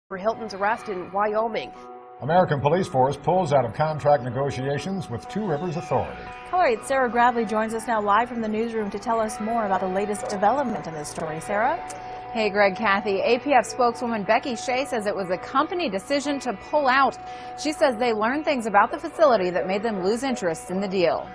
for Hilton's arrest in Wyoming. American police force pulls out of contract negotiations with Two Rivers Authority. All right, Sarah Bradley joins us now live from the newsroom to tell us more about the latest development in this story. Sarah? Hey, Greg, Kathy. APF spokeswoman Becky Shea says it was a company decision to pull out. She says they learned things about the facility that made them lose interest in the deal.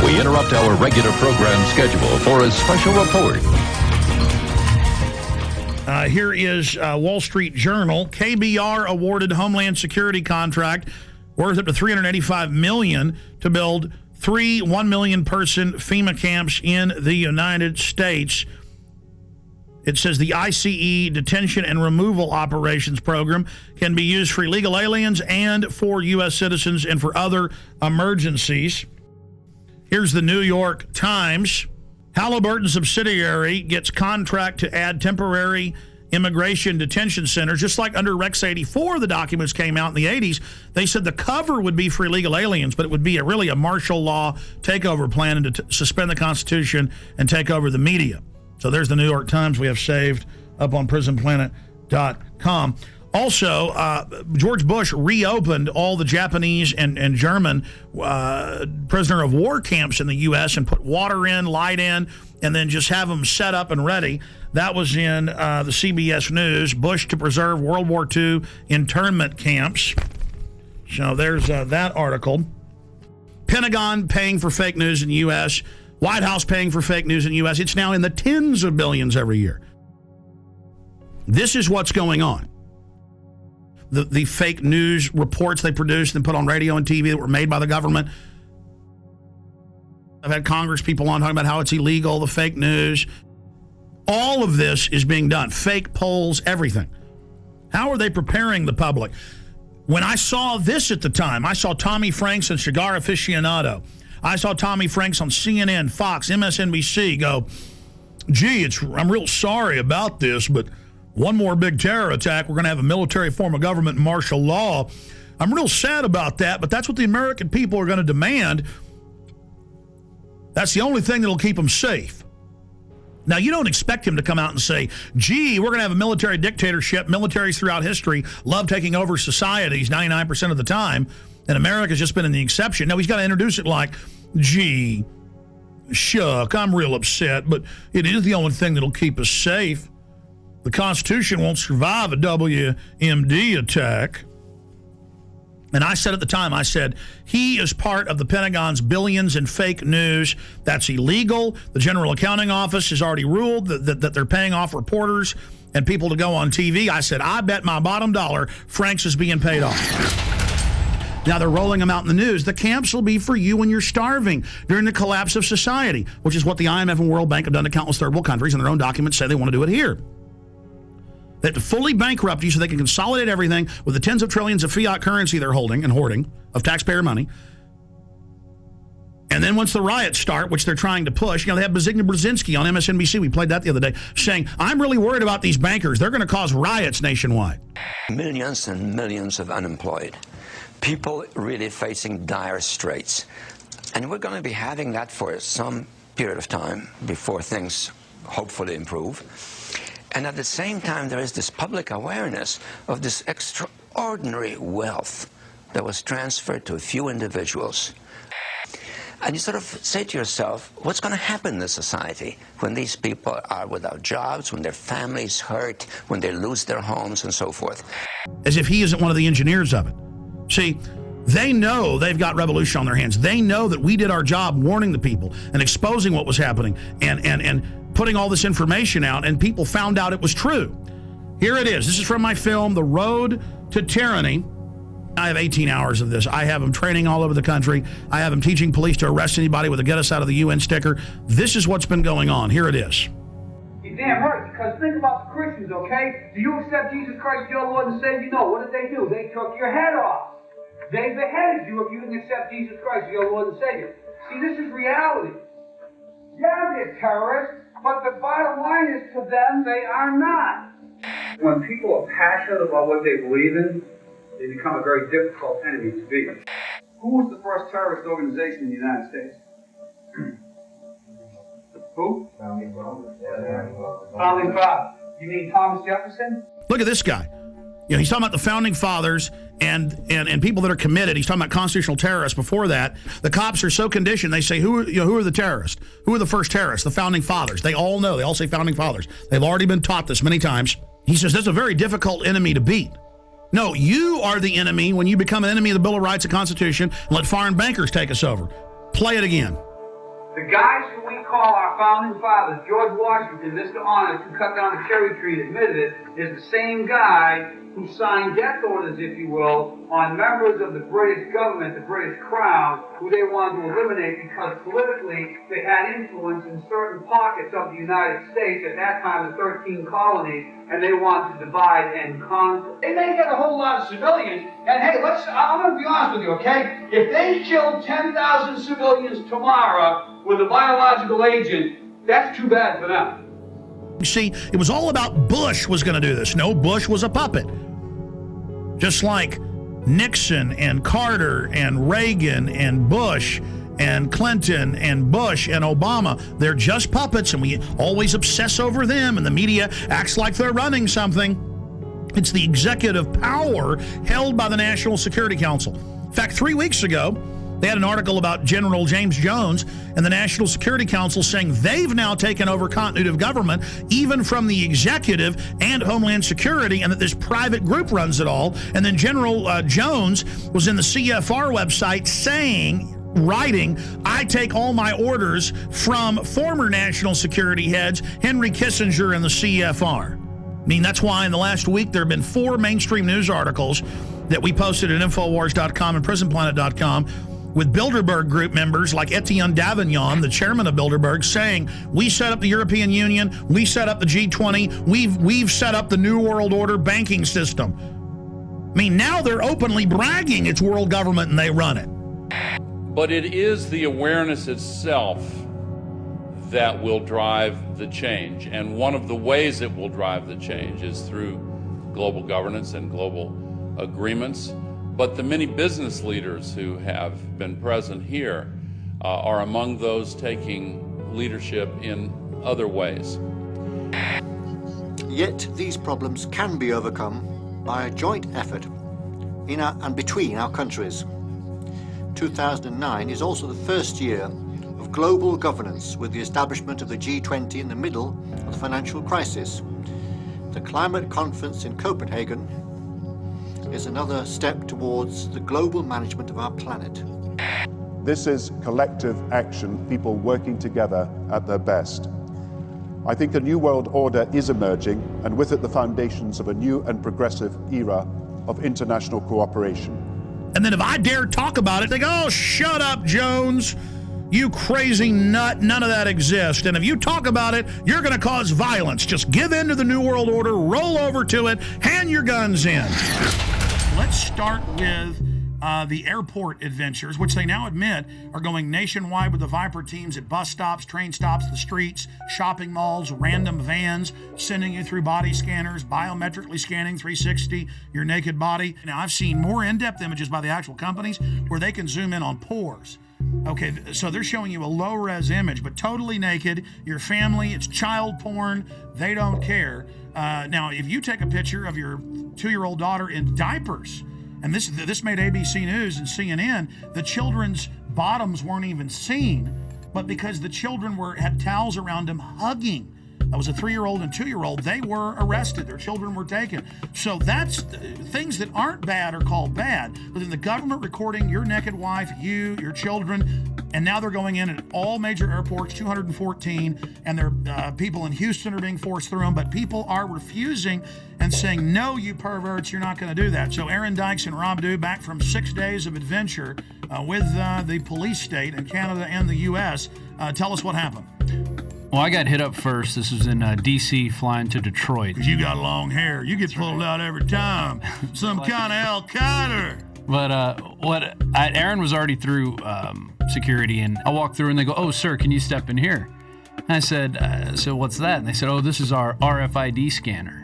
We interrupt our regular program schedule for a special report. Here is Wall Street Journal. KBR awarded Homeland Security contract worth up to $385 million to build 3 1 million person FEMA camps in the United States. It says the ICE detention and removal operations program can be used for illegal aliens and for U.S. citizens and for other emergencies. Here's the New York Times. Halliburton subsidiary gets contract to add temporary immigration detention centers. Just like under Rex 84, the documents came out in the 80s. They said the cover would be for illegal aliens, but it would be really a martial law takeover plan and to suspend the Constitution and take over the media. So there's the New York Times we have saved up on prisonplanet.com. Also, George Bush reopened all the Japanese and German prisoner of war camps in the U.S. and put water in, light in, and then just have them set up and ready. That was in the CBS News. Bush to preserve World War II internment camps. So there's that article. Pentagon paying for fake news in the U.S. White House paying for fake news in the U.S. It's now in the tens of billions every year. This is what's going on. The fake news reports they produced and put on radio and TV that were made by the government. I've had Congress people on talking about how it's illegal, the fake news. All of this is being done. Fake polls, everything. How are they preparing the public? When I saw this at the time, I saw Tommy Franks and Cigar Aficionado. I saw Tommy Franks on CNN, Fox, MSNBC go, gee, I'm real sorry about this, but one more big terror attack, we're going to have a military form of government and martial law. I'm real sad about that, but that's what the American people are going to demand. That's the only thing that'll keep them safe. Now, you don't expect him to come out and say, gee, we're going to have a military dictatorship. Militaries throughout history love taking over societies 99% of the time, and America's just been in the exception. No, he's got to introduce it like, gee, shuck, I'm real upset, but it is the only thing that'll keep us safe. The Constitution won't survive a WMD attack. And I said at the time, I said, he is part of the Pentagon's billions in fake news. That's illegal. The General Accounting Office has already ruled that they're paying off reporters and people to go on TV. I said, I bet my bottom dollar Franks is being paid off. Now they're rolling them out in the news. The camps will be for you when you're starving during the collapse of society, which is what the IMF and World Bank have done to countless third world countries, and their own documents say they want to do it here. They have to fully bankrupt you so they can consolidate everything with the tens of trillions of fiat currency they're holding and hoarding of taxpayer money. And then once the riots start, which they're trying to push, they have Zbigniew Brzezinski on MSNBC, we played that the other day, saying, I'm really worried about these bankers. They're going to cause riots nationwide. Millions and millions of unemployed. People really facing dire straits. And we're going to be having that for some period of time before things hopefully improve. And at the same time, there is this public awareness of this extraordinary wealth that was transferred to a few individuals. And you sort of say to yourself, what's going to happen in this society when these people are without jobs, when their families hurt, when they lose their homes and so forth? As if he isn't one of the engineers of it. See, they know they've got revolution on their hands. They know that we did our job warning the people and exposing what was happening and putting all this information out, and people found out it was true. Here it is. This is from my film, The Road to Tyranny. I have 18 hours of this. I have them training all over the country. I have them teaching police to arrest anybody with a get us out of the UN sticker. This is what's been going on. Here it is. You're damn right, because think about the Christians, okay? Do you accept Jesus Christ, your Lord and Savior? No. What did they do? They took your head off. They beheaded you if you didn't accept Jesus Christ, your Lord and Savior. See, this is reality. Yeah, they're terrorists, but the bottom line is to them, they are not. When people are passionate about what they believe in, they become a very difficult enemy to beat. Who was the first terrorist organization in the United States? Who? Founding Fathers. You mean Thomas Jefferson? Look at this guy. You know, he's talking about the founding fathers and people that are committed. He's talking about constitutional terrorists. Before that, the cops are so conditioned. They say, who are the terrorists? Who are the first terrorists? The founding fathers. They all know. They all say founding fathers. They've already been taught this many times. He says that's a very difficult enemy to beat. No, you are the enemy when you become an enemy of the Bill of Rights and Constitution and let foreign bankers take us over. Play it again. The guys who we call our founding fathers, George Washington, Mr. Honest, who cut down the cherry tree and admitted it, is the same guy who signed death orders, if you will, on members of the British government, the British Crown, who they wanted to eliminate because politically they had influence in certain pockets of the United States, at that time the 13 colonies, and they wanted to divide and conquer. They may get a whole lot of civilians, and hey, I'm going to be honest with you, okay? If they killed 10,000 civilians tomorrow with a biological agent, that's too bad for them. You see, it was all about Bush was going to do this. No, Bush was a puppet. Just like Nixon and Carter and Reagan and Bush and Clinton and Bush and Obama, they're just puppets, and we always obsess over them, and the media acts like they're running something. It's the executive power held by the National Security Council. In fact, 3 weeks ago, they had an article about General James Jones and the National Security Council saying they've now taken over continuity of government, even from the executive and Homeland Security, and that this private group runs it all. And then General Jones was in the CFR website writing, I take all my orders from former national security heads, Henry Kissinger and the CFR. I mean, that's why in the last week there have been 4 mainstream news articles that we posted at Infowars.com and PrisonPlanet.com with Bilderberg group members like Etienne Davignon, the chairman of Bilderberg, saying, we set up the European Union, we set up the G20, we've set up the New World Order banking system. I mean, now they're openly bragging it's world government and they run it. But it is the awareness itself that will drive the change. And one of the ways it will drive the change is through global governance and global agreements. But the many business leaders who have been present here are among those taking leadership in other ways. Yet these problems can be overcome by a joint effort in and between our countries. 2009 is also the first year of global governance, with the establishment of the G20 in the middle of the financial crisis. The climate conference in Copenhagen is another step towards the global management of our planet. This is collective action, people working together at their best. I think a new world order is emerging, and with it the foundations of a new and progressive era of international cooperation. And then if I dare talk about it, they go, oh, shut up, Jones. You crazy nut, none of that exists. And if you talk about it, you're going to cause violence. Just give in to the New World Order, roll over to it, hand your guns in. Let's start with the airport adventures, which they now admit are going nationwide with the Viper teams at bus stops, train stops, the streets, shopping malls, random vans, sending you through body scanners, biometrically scanning 360 your naked body. Now, I've seen more in-depth images by the actual companies where they can zoom in on pores. Okay, so they're showing you a low-res image, but totally naked, your family, it's child porn, they don't care. Now, if you take a picture of your 2-year-old daughter in diapers, and this made ABC News and CNN, the children's bottoms weren't even seen, but because the children had towels around them hugging. That was a 3-year-old and 2-year-old. They were arrested. Their children were taken. So that's things that aren't bad are called bad. But then the government recording your naked wife, you, your children, and now they're going in at all major airports, 214, and their people in Houston are being forced through them. But people are refusing and saying, no, you perverts, you're not going to do that. So Aaron Dykes and Rob Dew, back from 6 days of adventure with the police state in Canada and the U.S. Tell us what happened. Well, I got hit up first. This was in D.C. flying to Detroit. Because you got long hair. You get pulled out every time. Some kind of Al Qaeda. But Aaron was already through security, and I walked through, and they go, oh, sir, can you step in here? I said, so what's that? And they said, oh, this is our RFID scanner.